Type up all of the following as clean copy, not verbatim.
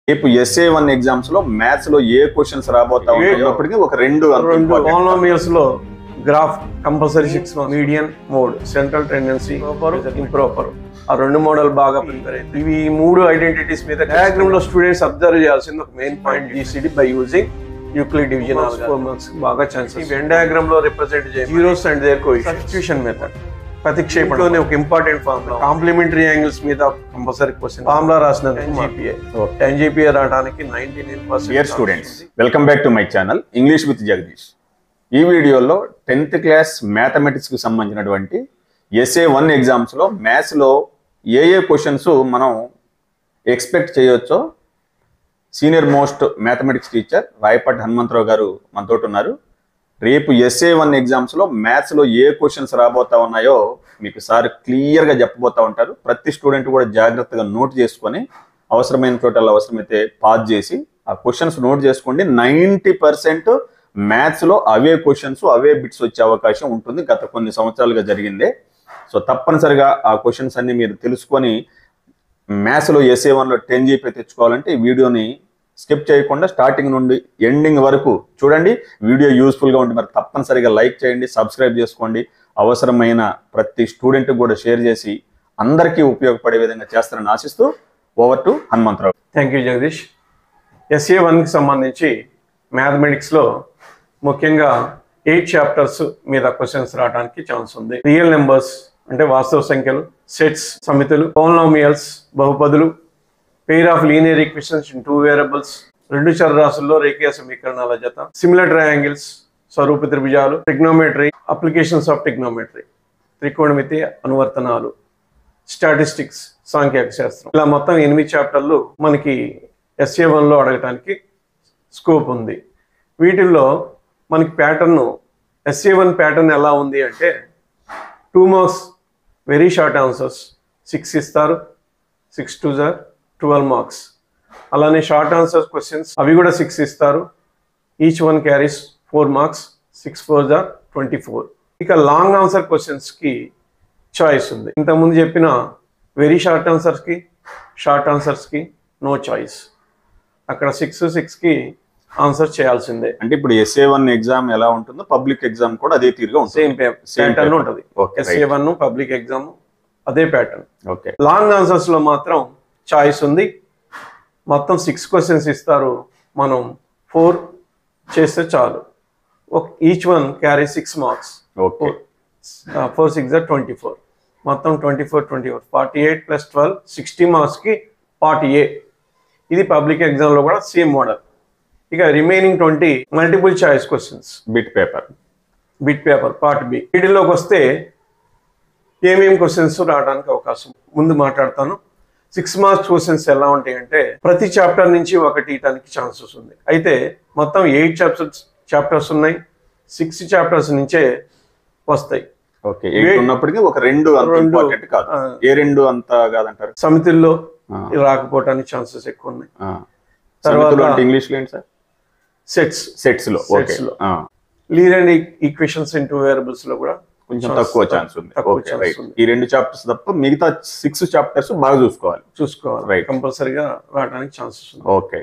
రేపు SA1 exams లో maths లో ఏ క్వశ్చన్స్ రాబోతా ఉన్నప్పటికీ ఒక రెండు పాలినామియల్స్ లో graph compulsory 6 median mode central tendency improper ఆ రెండు మోడల్ బాగా ప్రిపేర్ అయింది. ఇవి మూడు ఐడెంటిటీస్ మీద డయాగ్రామ్ లో స్టూడెంట్స్ అబ్జర్వ్ చేయాల్సింది ఒక main point GCD by using Euclid division 4 marks బాగా ఛాన్సెస్. వెన్ డయాగ్రామ్ లో రిప్రజెంట్ చేయాలి zeros and their coefficient substitution method ప్రతిక్షేపణలోనే ఒక ఇంపార్టెంట్ ఫార్ములా కాంప్లిమెంటరీ యాంగిల్స్ మీద కంపల్సరీ క్వశ్చన్ ఫార్ములా రాసినందుకు 10 GPA రావడానికి 99%. Dear students, welcome back to my channel English with Jagadish. ఈ వీడియోలో 10th క్లాస్ మ్యాథమెటిక్స్ కి సంబంధించినటువంటి SA1 ఎగ్జామ్స్ లో మ్యాథ్స్ లో ఏ క్వశ్చన్స్ మనం ఎక్స్పెక్ట్ చేయొచ్చో senior most mathematics teacher Rayapati Hanumantharao గారు మనతో ఉన్నారు. రేపు SA1 ఎగ్జామ్స్ లో మ్యాథ్స్ లో ఏ క్వశ్చన్స్ రాబోతా ఉన్నాయో మీకు సార్ క్లియర్ గా చెప్పబోతా ఉంటారు. ప్రతి స్టూడెంట్ కూడా జాగ్రత్తగా నోట్ చేసుకొని అవసరమైన చోటల్లో అవసరమైతే పాజ్ చేసి ఆ క్వశ్చన్స్ నోట్ చేసుకోండి. 90% మ్యాథ్స్ లో అవే క్వశ్చన్స్ అవే బిట్స్ వచ్చే అవకాశం ఉంటుంది. గత కొన్ని సంవత్సరాలుగా జరిగిందే. సో తప్పనిసరిగా ఆ క్వశ్చన్స్ అన్ని మీరు తెలుసుకొని మ్యాథ్స్ లో SA1 లో 10 GPA తెచ్చుకోవాలంటే ఈ వీడియోని స్కిప్ చేయకుండా స్టార్టింగ్ నుండి ఎండింగ్ వరకు చూడండి. వీడియో యూస్ఫుల్గా ఉంటే మరి తప్పనిసరిగా లైక్ చేయండి, సబ్స్క్రైబ్ చేసుకోండి. అవసరమైన ప్రతి స్టూడెంట్కి కూడా షేర్ చేసి అందరికీ ఉపయోగపడే విధంగా చేస్తారని ఆశిస్తూ over to Hanumantharao. Thank you Jagadish. SA1కి సంబంధించి మ్యాథమెటిక్స్లో ముఖ్యంగా 8 చాప్టర్స్ మీద క్వశ్చన్స్ రావడానికి ఛాన్స్ ఉంది. రియల్ నెంబర్స్ అంటే వాస్తవ సంఖ్యలు, సెట్స్ సమితులు, పాలినామియల్స్ బహుపదులు, pair of linear equations in 2 variables, రెండు చరరాశుల్లో రేఖీయ సమీకరణాల జత, సిమిలర్ ట్రయాంగిల్స్ స్వరూప త్రిభుజాలు, ట్రిగ్నోమెట్రీ, అప్లికేషన్స్ ఆఫ్ ట్రిగ్నోమెట్రీ, త్రికోణమితి అనువర్తనాలు, స్టాటిస్టిక్స్ సాంఖ్యక శాస్త్రం, ఇలా మొత్తం 8 చాప్టర్లు మనకి SA1లో అడగటానికి స్కోప్ ఉంది. వీటిల్లో మనకి ప్యాటర్న్ SA1 ప్యాటర్న్ ఎలా ఉంది అంటే 2 మార్క్స్ వెరీ షార్ట్ ఆన్సర్స్ 6 ఇస్తారు, 6 2s are 12 మార్క్స్. అలానే షార్ట్ ఆన్సర్స్ క్వశ్చన్స్ అవి కూడా 6 ఇస్తారు, each one carries 4 marks, 6 4s are 24. ఇక లాంగ్ ఆన్సర్ క్వశ్చన్స్కి చాయిస్ ఉంది. ఇంతకుముందు చెప్పిన వెరీ షార్ట్ ఆన్సర్స్కి షార్ట్ ఆన్సర్స్కి నో చాయిస్. అక్కడ 6కి ఆన్సర్ చేయాల్సిందే. అంటే ఇప్పుడు SA1 ఎగ్జామ్ ఎలా ఉంటుందో పబ్లిక్ ఎగ్జామ్ కూడా అదే తీరుగా ఉంటుంది. సేమ్ ప్యాటర్న్ ఉంటుంది. SA1 పబ్లిక్ ఎగ్జామ్ అదే ప్యాటర్న్. ఓకే. లాంగ్ ఆన్సర్స్ లో మాత్రం చాయిస్ ఉంది. మొత్తం 6 క్వశ్చన్స్ ఇస్తారు, మనం 4 చేస్తే చాలు. Each one carry 6 marks. 4 6 are 24. మొత్తం 24 48 + 12 60 మార్క్స్కి పార్ట్ A. ఇది పబ్లిక్ ఎగ్జామ్లో కూడా సేమ్ మోడల్. ఇక remaining 20 multiple choice questions bit paper part B. వీటిలోకి వస్తే ఏమేమి క్వశ్చన్స్ రావడానికి అవకాశం ముందు మాట్లాడతాను. 6 మార్క్స్ క్వశ్చన్స్ ఎలా ఉంటాయి అంటే ప్రతి చాప్టర్ నుంచి ఒకటి ఇవ్వడానికి ఛాన్సెస్ ఉంది. అయితే మొత్తం 8 చాప్టర్స్ ఉన్నాయి, 6 చాప్టర్స్ నుంచే వస్తాయి. ఓకే. 8 ఉన్నప్పటికీ ఒక రెండు ఇంపార్టెంట్ కాదు. ఏ రెండు అంత కాదంటారు? సమితుల్లో రాకపోవడానికి ఛాన్సెస్ ఎక్కువ ఉన్నాయి. తర్వాత ఇంగ్లీష్ లో ఏంటి సార్? సెట్స్ లో లీనియర్ ఈక్వేషన్స్ ఇన్ 2 వేరియబుల్స్ లో కూడా కొంచెం తక్కువ ఛాన్స్ ఉంది. ఈ 2 చాప్టర్స్ తప్ప మిగతా 6 చాప్టర్స్ బాగా చూసుకోవాలి. కంపల్సరీగా రావడానికి ఛాన్సెస్ ఉంది. ఓకే.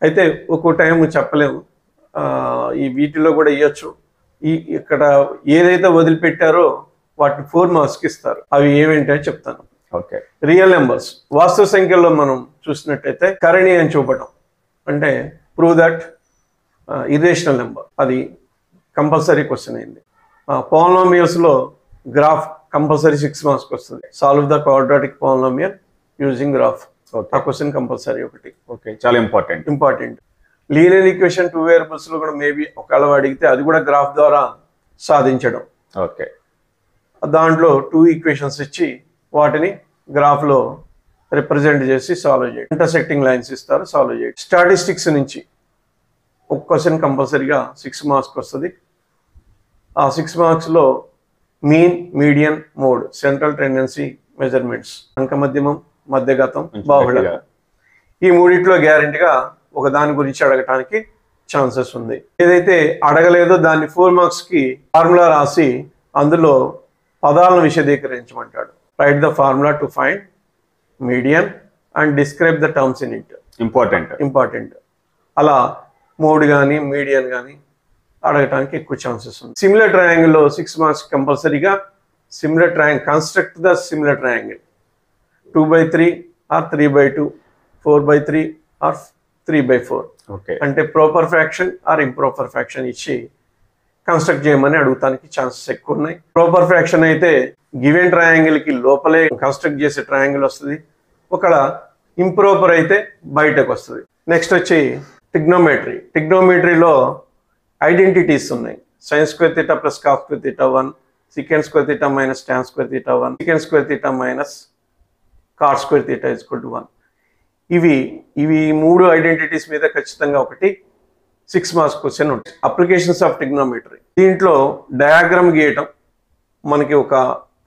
అయితే ఒక్కో టైం చెప్పలేము, ఈ వీటిలో కూడా ఇవ్వచ్చు. ఇక్కడ ఏదైతే వదిలిపెట్టారో వాటిని 4 మార్క్స్కి ఇస్తారు. అవి ఏమేంటో చెప్తాను. ఓకే. రియల్ నెంబర్స్ వాస్తవ సంఖ్యలో మనం చూసినట్టయితే కరణి అని చూపడం అంటే ప్రూవ్ దట్ ఇర్రేషనల్ నెంబర్, అది కంపల్సరీ క్వశ్చన్ అయింది. పాలినామియల్స్లో గ్రాఫ్ కంపల్సరీ 6 మార్క్స్కి వస్తుంది. Solve the quadratic polynomial using graph, ఆ క్వశ్చన్ కంపల్సరీ ఒకటి. ఓకే, చాలా ఇంపార్టెంట్. లీనియర్ ఈక్వేషన్ 2 వేరియబుల్స్లో కూడా మేబీ ఒకవేళ అడిగితే అది కూడా గ్రాఫ్ ద్వారా సాధించడం. ఓకే. దాంట్లో 2 ఈక్వేషన్స్ ఇచ్చి వాటిని గ్రాఫ్లో రిప్రజెంట్ చేసి సాల్వ్ చేయడం. ఇంటర్సెక్టింగ్ లైన్స్ ఇస్తారు, సాల్వ్ చేయడం. స్టాటిస్టిక్స్ నుంచి ఒక క్వశ్చన్ కంపల్సరీగా 6 మార్క్స్కి వస్తుంది. ఆ 6 మార్క్స్లో mean, median, mode, central tendency measurements, అంకమధ్యమం, మధ్యగతం, బాహుళకం, ఈ మూడిట్లో గ్యారెంటీగా ఒక దాని గురించి అడగటానికి ఛాన్సెస్ ఉంది. ఏదైతే అడగలేదో దాన్ని 4 మార్క్స్కి ఫార్ములా రాసి అందులో పదాలను విశదీకరించమంటాడు. Write the formula to find median and describe the terms in it. Important. అలా మోడ్ కానీ మీడియన్ కానీ అడగటానికి ఎక్కువ ఛాన్సెస్ ఉంది. సిమిలర్ ట్రయాంగిల్లో 6 మార్క్స్ కంపల్సరీగా. Similar triangle, construct the similar triangle 2/3 or 3/2, 4/3 or 3/4. Okay, అంటే proper fraction or improper fraction ఇచ్చి కన్స్ట్రక్ట్ చేయమని అడుగుతానికి ఛాన్సెస్ ఎక్కువ ఉన్నాయి. ప్రాపర్ ఫ్రాక్షన్ అయితే గివెన్ ట్రయాంగిల్కి లోపలే కన్స్ట్రక్ట్ చేసే ట్రయాంగిల్ వస్తుంది. ఒకవేళ ఇంప్రాపర్ అయితే బయటకు వస్తుంది. నెక్స్ట్ వచ్చి ట్రిగ్నోమెట్రీలో ఐడెంటిటీస్ ఉన్నాయి. sin square theta plus cos square theta 1, secant square theta minus tan square theta 1, secant square theta minus cot square theta is equal to 1. ఇవి 3 ఐడెంటిటీస్ మీద ఖచ్చితంగా ఒకటి 6 మార్క్స్ క్వశ్చన్ ఉంటుంది. అప్లికేషన్స్ ఆఫ్ ట్రిగ్నోమెట్రీ, దీంట్లో diagram గీయటం, మనకి ఒక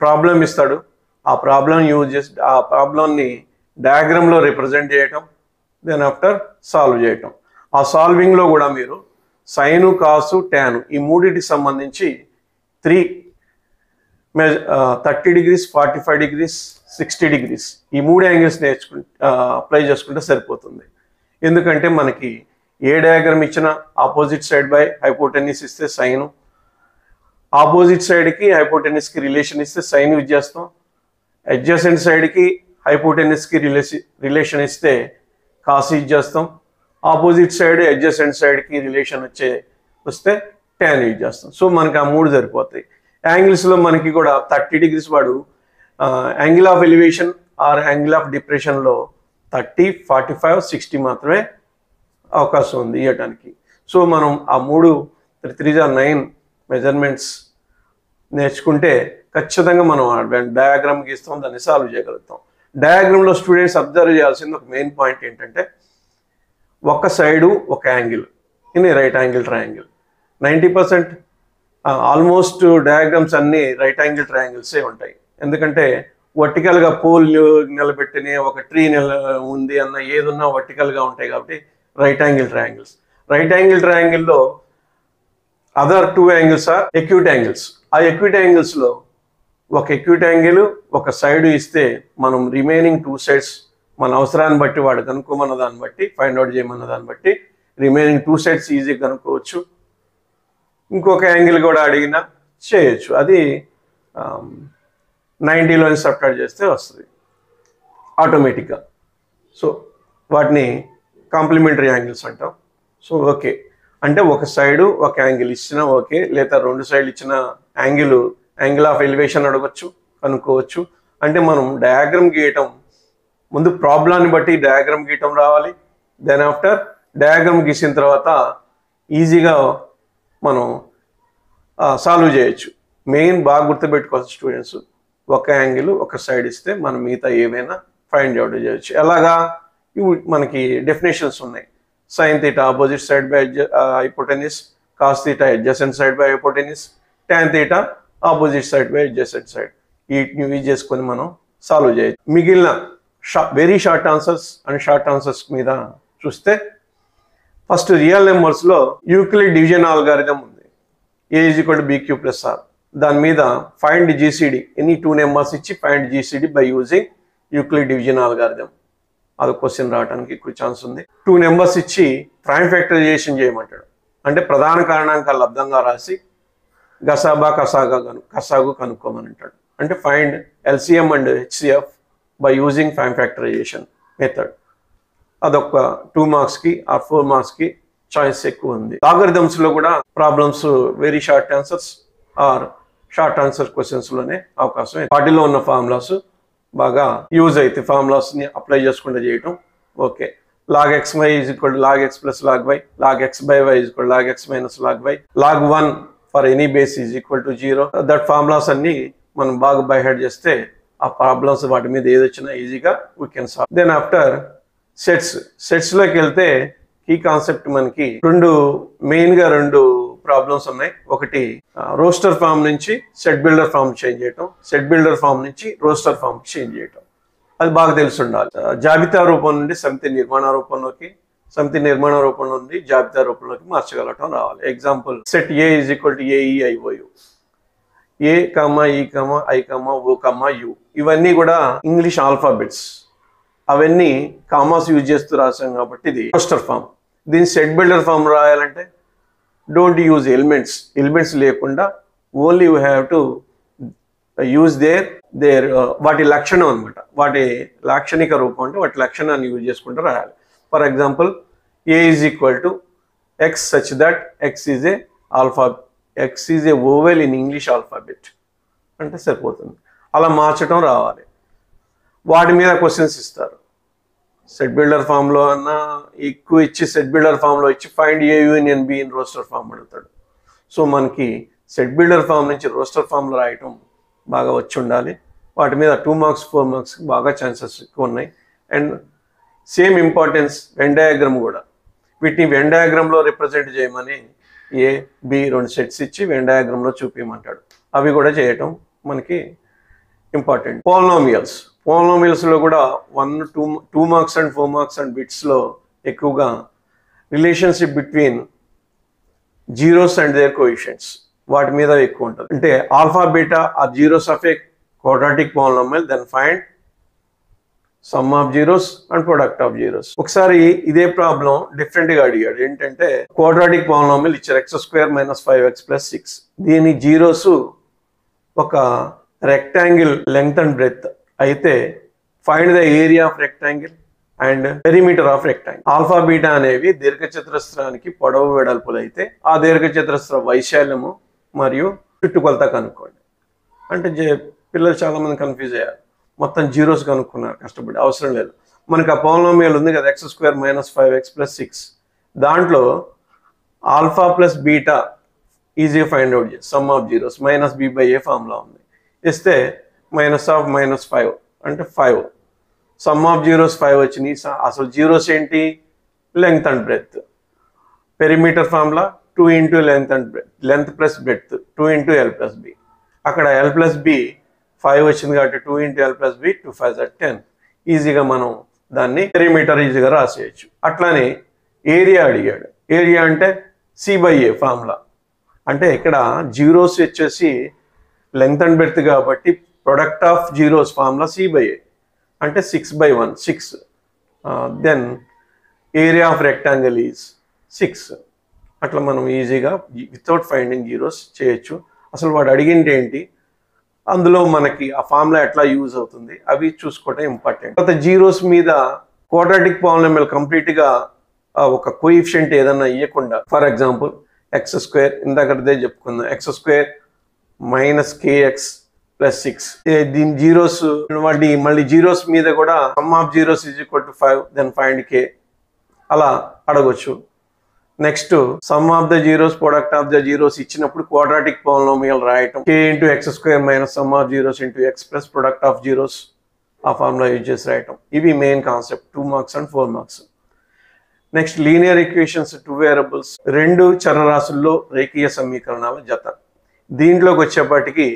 problem ఇస్తాడు, ఆ ప్రాబ్లం యూజ్ చేసి ఆ ప్రాబ్లంని డయాగ్రామ్లో రిప్రజెంట్ చేయటం, దెన్ ఆఫ్టర్ సాల్వ్ చేయటం. ఆ సాల్వింగ్లో కూడా మీరు సైను, కాసు, ట్యాను ఈ మూడింటికి సంబంధించి 30 degrees, 45 degrees, 60 degrees ఈ 3 యాంగిల్స్ అప్లై చేసుకుంటే సరిపోతుంది. ఎందుకంటే మనకి ఏ డయాగ్రామ్ ఇచ్చినా ఆపోజిట్ సైడ్ బై హైపోటెన్యూస్ ఇస్తే సైను, ఆపోజిట్ సైడ్కి హైపోటెన్యూస్కి రిలేషన్ ఇస్తే సైన్ యూజ్ చేస్తాం, అడ్జసెంట్ సైడ్కి హైపోటెన్యూస్కి రిలేషన్ ఇస్తే కాస్ యూజ్ చేస్తాం, ఆపోజిట్ సైడ్ అడ్జసెంట్ సైడ్కి రిలేషన్ వస్తే ట్యాన్ యూజ్ చేస్తాం. సో మనకి ఆ 3 సరిపోతాయి. యాంగిల్స్లో మనకి కూడా 30 degrees వాడు angle of elevation or angle of డిప్రెషన్లో 30, 45, 60 మాత్రమే అవకాశం ఉంది ఇవ్వటానికి. సో మనం ఆ 3 3 are 9 మెజర్మెంట్స్ నేర్చుకుంటే ఖచ్చితంగా మనం డయాగ్రామ్ గీస్తాం, దాన్ని సాల్వ్ చేయగలుగుతాం. డయాగ్రామ్లో స్టూడెంట్స్ అబ్జర్వ్ చేయాల్సింది ఒక మెయిన్ పాయింట్ ఏంటంటే ఒక సైడు ఒక angle in right angle triangle. 90% almost diagrams అన్నీ రైట్ యాంగిల్ ట్రయాంగిల్సే ఉంటాయి. ఎందుకంటే వర్టికల్గా పోల్ నిలబెట్టిన ఒక ట్రీ ఉంది అన్న ఏదున్నా వర్టికల్గా ఉంటాయి కాబట్టి right angle triangles. Right angle ట్రయాంగిల్లో other 2 angles are acute angles. ఆ ఎక్యూట్ యాంగిల్స్లో ఒక ఎక్యూట్ యాంగిల్ ఒక సైడ్ ఇస్తే మనం రిమైనింగ్ 2 sides మన అవసరాన్ని బట్టి వాడు కనుక్కోమన్న దాన్ని బట్టి, ఫైండ్ అవుట్ చేయమన్న దాన్ని బట్టి రిమైనింగ్ 2 sides ఈజీగా కనుక్కోవచ్చు. ఇంకొక యాంగిల్ కూడా అడిగినా చేయొచ్చు. అది 90లోని సబ్ట్రాక్ట్ చేస్తే వస్తుంది ఆటోమేటిక్గా. సో వాటిని కాంప్లిమెంటరీ యాంగిల్స్ అంటాం. సో ఓకే అంటే ఒక సైడు ఒక యాంగిల్ ఇచ్చినా ఓకే, లేదా 2 sides ఇచ్చిన యాంగిల్ ఆఫ్ ఎలివేషన్ అడగచ్చు, కనుక్కోవచ్చు. అంటే మనం డయాగ్రామ్ గీయటం ముందు ప్రాబ్లాన్ని బట్టి డయాగ్రామ్ గీయటం రావాలి. దెన్ ఆఫ్టర్ డయాగ్రామ్ గీసిన తర్వాత ఈజీగా మనం సాల్వ్ చేయొచ్చు. మెయిన్ బాగా గుర్తుపెట్టుకోవాల్సిన స్టూడెంట్స్, ఒక యాంగిల్ ఒక సైడ్ ఇస్తే మనం మిగతా ఏవైనా ఫైండ్ అవుట్ చేయొచ్చు. ఎలాగా ఇవి మనకి డెఫినేషన్స్ ఉన్నాయి. Sine theta opposite side by hypotenuse, cos theta adjacent side by hypotenuse, tan theta opposite side by adjacent side. వీటిని యూజ్ చేసుకొని మనం సాల్వ్ చేయొచ్చు. మిగిలిన very short answers and short answers మీద చూస్తే ఫస్ట్ రియల్ నెంబర్స్లో యూక్లిడ్ డివిజన్ ఆల్గారిథం ఉంది. A is equal to BQ plus R. దాని మీద ఫైండ్ GCD, ఎనీ 2 numbers ఇచ్చి find GCD by using Euclid division algorithm. అది క్వశ్చన్ రావడానికి ఎక్కువ ఛాన్స్ ఉంది. 2 numbers ఇచ్చి ప్రైమ్ ఫ్యాక్టరైజేషన్ చేయమంటాడు. అంటే ప్రధాన కారణాంకాలు లబ్ధంగా రాసి కసాగు కనుక్కోమని అంటాడు. అంటే find LCM and HCF by using prime factorization method. అదొక 2 marksకి ఆర్ 4 marksకి చాయిస్ ఎక్కువ ఉంది. లాగరిథమ్స్లో కూడా problems very short answers or short answer క్వశ్చన్స్లోనే అవకాశం. వాటిలో ఉన్న ఫార్ములాస్ బాగా యూజ్ అవుతాయి. ఫార్ములాస్ని అప్లై చేసుకుంటూ చేయటం. Okay, log xy is equal to log x plus log y, log x by y is equal to log x minus log y, log 1 for any base is equal to 0. That formulas అన్ని మనం బాగా by head చేస్తే ఆ problems వాటి మీద ఏది వచ్చినా ఈజీగా we can solve. Then after సెట్స్లోకి వెళ్తే ఈ కాన్సెప్ట్ మనకి మెయిన్గా రెండు ప్రాబ్లమ్స్ ఉన్నాయి. ఒకటి రోస్టర్ ఫామ్ నుంచి సెట్ బిల్డర్ ఫామ్ చేంజ్ చేయటం, సెట్ బిల్డర్ ఫామ్ నుంచి రోస్టర్ ఫామ్ చేంజ్ చేయటం. అది బాగా తెలిసి ఉండాలి. జాబితా రూపం నుండి సమితి నిర్మాణ రూపంలోకి, సమితి నిర్మాణ రూపం నుండి జాబితా రూపంలోకి మార్చగలటం రావాలి. Example, set A is equal to AEIOU, A, E, I, O, U. ఇవన్నీ కూడా ఇంగ్లీష్ ఆల్ఫాబెట్స్. అవన్నీ కామాస్ యూజ్ చేస్తూ రాసాం కాబట్టి ఇది రోస్టర్ ఫామ్. దీన్ని సెట్ బిల్డర్ ఫామ్ రాయాలంటే డోంట్ యూజ్ ఎలిమెంట్స్ లేకుండా only you have to use their వాటి లక్షణం అనమాట, వాటి లాక్షణిక రూపం అంటే వాటి లక్షణాన్ని యూజ్ చేసుకుంటూ రాయాలి. For example A is equal to X such that X is a vowel in English alphabet అంటే సరిపోతుంది. అలా మార్చడం రావాలి. వాటి మీద క్వశ్చన్స్ ఇస్తారు. సెట్ బిల్డర్ ఫామ్లో అన్నా ఎక్కువ ఇచ్చి సెట్ బిల్డర్ ఫామ్లో ఇచ్చి find A union B in roster form అడుగుతాడు. సో మనకి సెట్ బిల్డర్ ఫామ్ నుంచి రోస్టర్ ఫామ్లో రాయటం బాగా వచ్చి ఉండాలి. వాటి మీద 2 మార్క్స్ 4 మార్క్స్ బాగా ఛాన్సెస్ ఎక్కువ ఉన్నాయి. And same importance Venn diagram కూడా. వీటిని వెన్ డయాగ్రామ్లో రిప్రజెంట్ చేయమని ఏ బి 2 సెట్స్ ఇచ్చి వెన్ డయాగ్రామ్లో చూపించమంటాడు. అవి కూడా చేయటం మనకి ఇంపార్టెంట్. పోలినామియల్స్లో కూడా 1, 2 మార్క్స్ అండ్ 4 మార్క్స్ అండ్ బిట్స్లో ఎక్కువగా relationship between zeros and their coefficients వాటి మీద ఎక్కువ ఉంటుంది. అంటే alpha beta are zeros of a quadratic polynomial, then find sum of zeros and product of zeros. ఒకసారి ఇదే ప్రాబ్లం డిఫరెంట్గా అడిగాడు. ఏంటంటే క్వాడ్రాటిక్ పాలినామియల్ ఇచ్చారు x² - 5x + 6. దీని జీరోస్ ఒక రెక్టాంగిల్ లెంగ్త్ అండ్ బ్రెడ్త్ అయితే find the area of rectangle and perimeter of rectangle. Alpha beta అనేవి దీర్ఘచతురస్రానికి పొడవు వెడల్పులు అయితే ఆ దీర్ఘచతురస్ర వైశాల్యము మరియు చుట్టుకొలత కనుక్కోండి. అంటే పిల్లలు చాలా మంది కన్ఫ్యూజ్ అయ్యారు. మొత్తం జీరోస్ కనుక్కున్నారు కష్టపడి, అవసరం లేదు. మనకు ఆ పాలినామియల్ ఉంది కదా x² - 5x + 6. దాంట్లో ఆల్ఫా ప్లస్ బీటా ఈజీగా ఫైండ్ అవుట్ చేసి సమ్ ఆఫ్ జీరోస్ -b/a ఫామ్లా ఉంది. ఇస్తే -5 అంటే 5. సమ్ ఆఫ్ జీరోస్ 5 వచ్చినాయి. అసలు జీరోస్ ఏంటి? Length and breadth. Perimeter formula 2 × length and breadth, length plus breadth 2 × l + b. అక్కడ l + b 5 వచ్చింది కాబట్టి 2 × l + b 2 5 are 10. ఈజీగా మనం దాన్ని పెరిమీటర్ ఈజీగా రాసేయచ్చు. అట్లానే ఏరియా అడిగాడు. ఏరియా అంటే c/a ఫార్ములా. అంటే ఇక్కడ జీరోస్ వచ్చేసి లెంగ్త్ అండ్ బ్రెడ్త్ కాబట్టి product of zeros formula c/a అంటే 6/1 6. Then area of rectangle is 6. అట్లా మనం ఈజీగా వితౌట్ ఫైండింగ్ జీరోస్ చేయొచ్చు. అసలు వాడు అడిగింది ఏంటి, అందులో మనకి ఆ ఫార్ములా ఎట్లా యూజ్ అవుతుంది అవి చూసుకోవటం ఇంపార్టెంట్. తర్వాత జీరోస్ మీద క్వాడ్రాటిక్ పాలినామియల్ కంప్లీట్గా ఒక కోఎఫిషియంట్ ఏదన్నా ఇవ్వకుండా, ఫర్ ఎగ్జాంపుల్ x², ఇందాకదే చెప్పుకుందాం, x² - kx + 6. దీని జీరోస్ వాటి మళ్ళీ జీరోస్ మీద కూడా sum of zeros = 5, then find k అలా అడగొచ్చు. Next sum of the zeros product of the zeros ఇచ్చినప్పుడు క్వాడ్రాటిక్ పాలినామియల్ రాయటం k × x² - sum of zeros × x + product of zeros ఆ ఫార్ములా యూజ్ చేసి రాయటం. ఇవి main concept. 2 marks and 4 marks. Next linear equations 2 variables, 2 చరరాశుల్లో రేఖీయ సమీకరణాల జత. దీంట్లోకి వచ్చేప్పటికి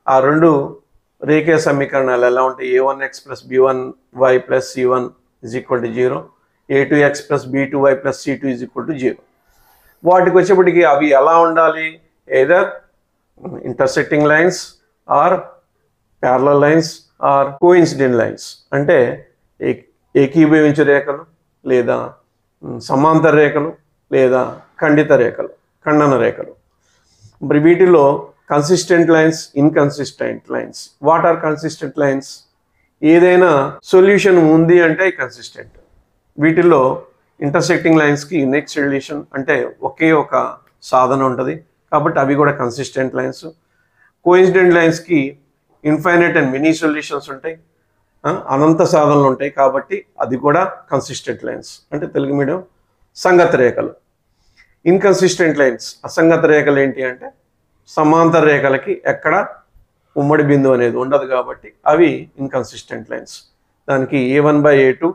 ఆ 2 రేఖీయ సమీకరణాలు ఎలా ఉంటాయి? a1x + b1y + c1 = 0, a2x + b2y + c2 = 0. వాటికి వచ్చేప్పటికి అవి ఎలా ఉండాలి? Either intersecting lines or parallel lines or coincident lines. అంటే ఏకీభవించు రేఖలు లేదా సమాంతర రేఖలు లేదా ఖండిత రేఖలు, ఖండన రేఖలు. మరి వీటిలో consistent lines, inconsistent lines. What are consistent lines? ఏదైనా సొల్యూషన్ ఉంది అంటే కన్సిస్టెంట్. వీటిల్లో ఇంటర్సెక్టింగ్ లైన్స్కి యూనిక్ సొల్యూషన్ అంటే ఒకే ఒక సాధన ఉంటుంది కాబట్టి అవి కూడా కన్సిస్టెంట్ లైన్స్. కోఇన్సిడెంట్ లైన్స్కి ఇన్ఫైనైట్ అండ్ మెనీ సొల్యూషన్స్ ఉంటాయి, అనంత సాధనలు ఉంటాయి కాబట్టి అది కూడా కన్సిస్టెంట్ లైన్స్. అంటే తెలుగు మీడియం సంగత రేఖలు. ఇన్కన్సిస్టెంట్ లైన్స్, అసంగత రేఖలు ఏంటి అంటే సమాంతర రేఖలకి ఎక్కడ ఉమ్మడి బిందువు అనేది ఉండదు కాబట్టి అవి ఇన్కన్సిస్టెంట్ లైన్స్. దానికి a1/a2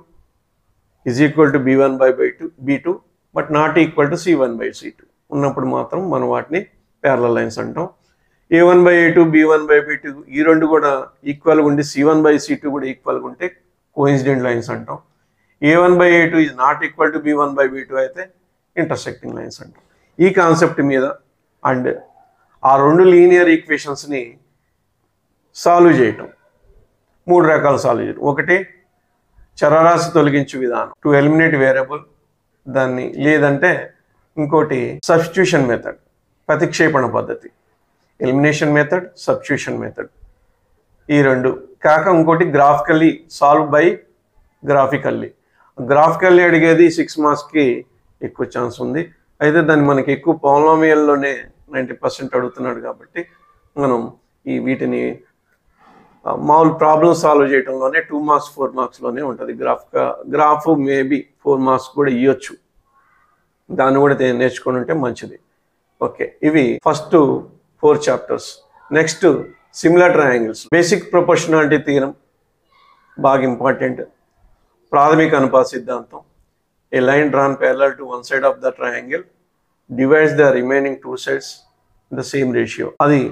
= b1/b2 but not equal to c1/c2 ఉన్నప్పుడు మాత్రం మనం వాటిని ప్యారలల్ లైన్స్ అంటాం. a1/a2 b1/b2 ఈ 2 కూడా ఈక్వల్గా ఉండి c1/c2 కూడా ఈక్వల్గా ఉంటే కోఇన్సిడెంట్ లైన్స్ అంటాం. a1/a2 is not equal to b1/b2 అయితే ఇంటర్సెక్టింగ్ లైన్స్ అంటాం. ఈ కాన్సెప్ట్ మీద అండ్ ఆ 2 లీనియర్ ఈక్వేషన్స్ని సాల్వ్ చేయటం 3 రకాల సాల్వ్ చేయటం. ఒకటి చరరాశి తొలగించు విధానం, టు ఎలిమినేట్ వేరియబుల్ దాన్ని, లేదంటే ఇంకోటి సబ్స్టిట్యూషన్ మెథడ్, ప్రతిక్షేపణ పద్ధతి, ఎలిమినేషన్ మెథడ్, సబ్స్టిట్యూషన్ మెథడ్, ఈ రెండు కాక ఇంకోటి graphically solve by graphically. Graphically అడిగేది 6 మార్క్స్కి ఎక్కువ ఛాన్స్ ఉంది. అయితే దాన్ని మనకి ఎక్కువ పాలినామియల్లోనే 90% అడుగుతున్నాడు కాబట్టి మనం వీటిని మామూలు ప్రాబ్లమ్ సాల్వ్ చేయడంలోనే 2 మార్క్స్ 4 మార్క్స్లోనే ఉంటుంది. గ్రాఫ్ మేబీ 4 మార్క్స్ కూడా ఇవ్వచ్చు, దాన్ని కూడా నేర్చుకొని ఉంటే మంచిది. ఓకే, ఇవి first 4 chapters. Next similar triangles, basic proportionality theorem బాగా ఇంపార్టెంట్, ప్రాథమిక అనుపాత సిద్ధాంతం, a line drawn parallel to one side of the triangle divides the remaining 2 sides in the same ratio. అది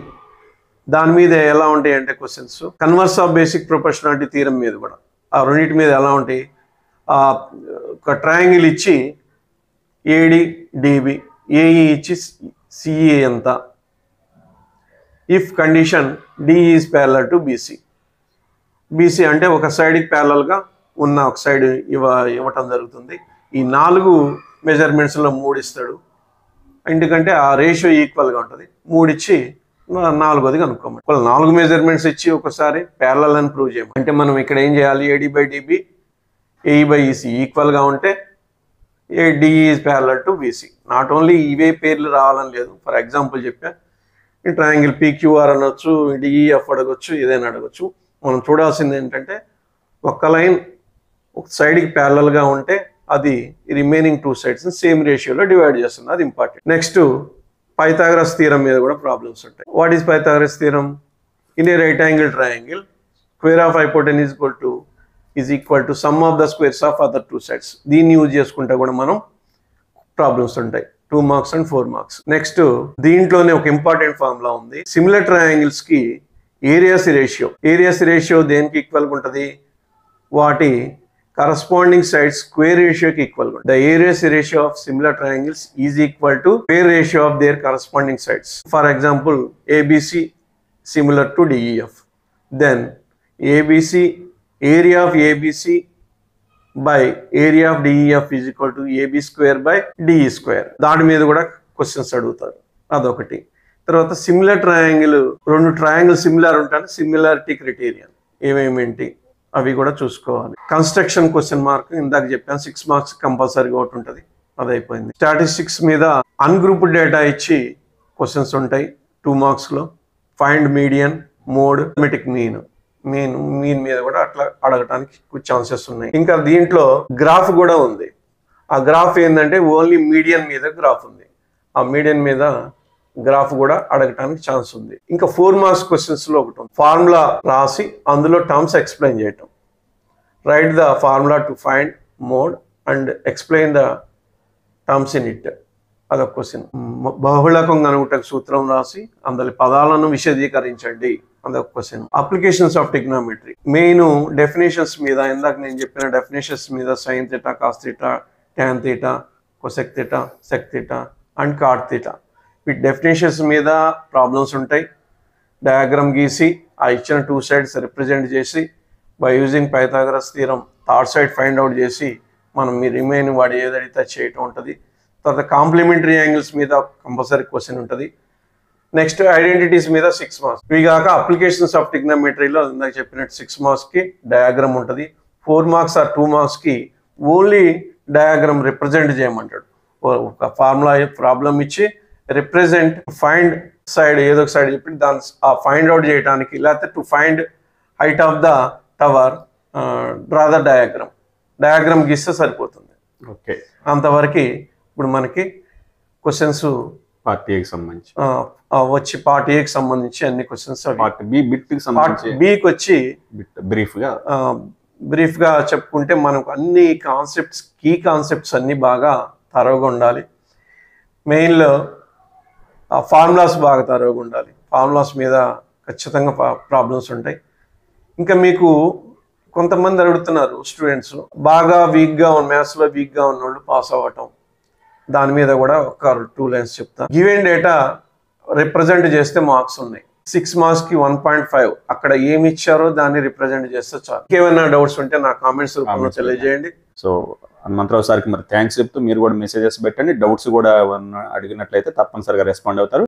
దాని మీద ఎలా ఉంటాయి అంటే questions, converse of basic proportionality theorem మీద కూడా, ఆ రెండింటి మీద ఎలా ఉంటాయి, ఒక ట్రయాంగిల్ ఇచ్చి ఏడి డిబి, ఏఈ ఇచ్చి సిఏ ఎంత, if condition D is parallel to BC, BC అంటే ఒక సైడ్కి ప్యారలల్గా ఉన్న ఒక సైడ్ ఇవ్వటం జరుగుతుంది. ఈ 4 మెజర్మెంట్స్లో 3 ఇస్తాడు, ఎందుకంటే ఆ రేషియో ఈక్వల్గా ఉంటుంది. 3 ఇచ్చి 4వది కనుక్కోమండి. 4 మెజర్మెంట్స్ ఇచ్చి ఒకసారి ప్యారలల్ అని ప్రూవ్ చేయమని అంటే మనం ఇక్కడ ఏం చేయాలి, AD by DB AE by EC ఈక్వల్గా ఉంటే D is parallel to BC. Not only ఇవే పేర్లు రావాలని లేదు, ఫర్ ఎగ్జాంపుల్ చెప్పా, ఈ ట్రయాంగిల్ పీక్యూఆర్ అనొచ్చు, డిఈఎఫ్ అడగొచ్చు, ఏదైనా అడగొచ్చు. మనం చూడాల్సింది ఏంటంటే ఒక లైన్ ఒక సైడ్కి ప్యారలల్గా ఉంటే అది రిమైనింగ్ 2 sides సేమ్ రేషియోలో డివైడ్ చేస్తుంది, అది ఇంపార్టెంట్. నెక్స్ట్ పైథాగరస్ థియరం మీద కూడా ప్రాబ్లమ్స్ ఉంటాయి. What is Pythagoras theorem? In a right angle triangle square of hypotenuse is equal to some of the squares of other 2 sides. దీన్ని use చేసుకుంటే కూడా మనం ప్రాబ్లమ్స్ ఉంటాయి, 2 మార్క్స్ అండ్ 4 మార్క్స్. నెక్స్ట్ దీంట్లోనే ఒక ఇంపార్టెంట్ ఫార్ములా ఉంది, similar triangles కి areas ratio దేనికి ఈక్వల్గా ఉంటుంది, వాటి corresponding sides square ratio ki equal. The areas ratio of similar triangles is equal to square ratio of their corresponding sides. For example, ABC similar to DEF. Then ABC, area of ABC by area of DEF is equal to AB square by DE square. దాని మీద కూడా questions అడుగుతారు, అదొకటి. తర్వాత similar triangle, 2 triangle similar ఉంటాయి, similarity criteria ఏమేమేంటి అవి కూడా చూసుకోవాలి. కన్స్ట్రక్షన్ క్వశ్చన్ మార్క్ ఇందాక చెప్పాను, 6 మార్క్స్ కంపల్సరీగా ఒకటి ఉంటుంది, అది అయిపోయింది. స్టాటిస్టిక్స్ మీద అన్గ్రూప్డ్ డేటా ఇచ్చి క్వశ్చన్స్ ఉంటాయి 2 మార్క్స్లో. ఫైండ్ మీడియన్, మోడ్, మెటిక్ మీన్ మీద కూడా అట్లా అడగటానికి ఛాన్సెస్ ఉన్నాయి. ఇంకా దీంట్లో గ్రాఫ్ కూడా ఉంది. ఆ గ్రాఫ్ ఏంటంటే ఓన్లీ మీడియన్ మీద గ్రాఫ్ ఉంది, ఆ మీడియన్ మీద గ్రాఫ్ కూడా అడగటానికి ఛాన్స్ ఉంది. ఇంకా 4 మార్క్స్ క్వశ్చన్స్లో ఒకటి ఉంది, ఫార్ములా రాసి అందులో టర్మ్స్ ఎక్స్ప్లెయిన్ చేయటం. Right the formula to find mode and explain the terms in it, అదొక క్వశ్చన్. బహుళకం కనుగొనటకు సూత్రం రాసి అందులో పదాలను విశదీకరించండి, అదొక question. Applications of trigonometry main definitions మీద, ఇందాక నేను చెప్పిన డెఫినేషన్స్ మీద sine theta, cos theta, tan theta, cosec theta, sec theta and cot theta, వీటి డెఫినేషన్స్ మీద ప్రాబ్లమ్స్ ఉంటాయి. డయాగ్రామ్ గీసి ఆ ఇచ్చిన 2 sides రిప్రజెంట్ చేసి by using Pythagoras theorem third side find out చేసి మనం మీ రిమైన్ వాడు ఏదైతే చేయటం ఉంటుంది. తర్వాత కాంప్లిమెంటరీ యాంగిల్స్ మీద కంపల్సరీ క్వశ్చన్ ఉంటుంది. నెక్స్ట్ ఐడెంటిటీస్ మీద 6 మార్క్స్. ఇవి కాక అప్లికేషన్స్ ఆఫ్ ట్రిగ్నోమెట్రీలో ఇందాక చెప్పినట్టు 6 మార్క్స్కి డయాగ్రామ్ ఉంటుంది. 4 మార్క్స్ ఆర్ 2 మార్క్స్కి ఓన్లీ డయాగ్రామ్ రిప్రజెంట్ చేయమంటాడు. ఒక ఫార్ములా ప్రాబ్లం ఇచ్చి రిప్రజెంట్ ఫైండ్ సైడ్ ఏదో ఒక సైడ్ చెప్పి దాని ఆ ఫైండ్ అవుట్ చేయడానికి, లేకపోతే to find height of the tower draw the diagram గీస్తే సరిపోతుంది. ఓకే, అంతవరకు ఇప్పుడు మనకి క్వశ్చన్స్ పార్ట్ ఏకి సంబంధించి వచ్చి పార్ట్ ఏకి సంబంధించి అన్ని క్వశ్చన్స్, పార్ట్ బి బిట్కి సంబంధించి, బికి వచ్చి బ్రీఫ్గా చెప్పుకుంటే మనకు అన్ని కాన్సెప్ట్స్, కీ కాన్సెప్ట్స్ అన్నీ బాగా తరవుగా ఉండాలి. మెయిన్లో ఫార్ములాస్ బాగా తరవుగా ఉండాలి. ఫార్ములాస్ మీద ఖచ్చితంగా ప్రాబ్లమ్స్ ఉంటాయి. ఇంకా మీకు కొంతమంది అడుగుతున్నారు స్టూడెంట్స్, బాగా వీక్గా మ్యాథ్స్లో వీక్గా ఉన్న వాళ్ళు పాస్ అవ్వటం, దాని మీద కూడా ఒక 2 lines చెప్తా. గివెన్ డేటా రిప్రజెంట్ చేస్తే మార్క్స్ ఉన్నాయి. 6 మార్క్స్ కి 1.5 అక్కడ ఏమి ఇచ్చారో దాన్ని రిప్రజెంట్ చేస్తే చాలు. ఏమైనా డౌట్స్ ఉంటే నా కామెంట్స్ రూపంలో తెలియజేయండి. సో హనుమంతరావు సార్కి మరి థ్యాంక్స్ చెప్తూ మీరు కూడా మెసేజెస్ పెట్టండి. డౌట్స్ కూడా ఏమన్నా అడిగినట్లయితే తప్పనిసరిగా రెస్పాండ్ అవుతారు.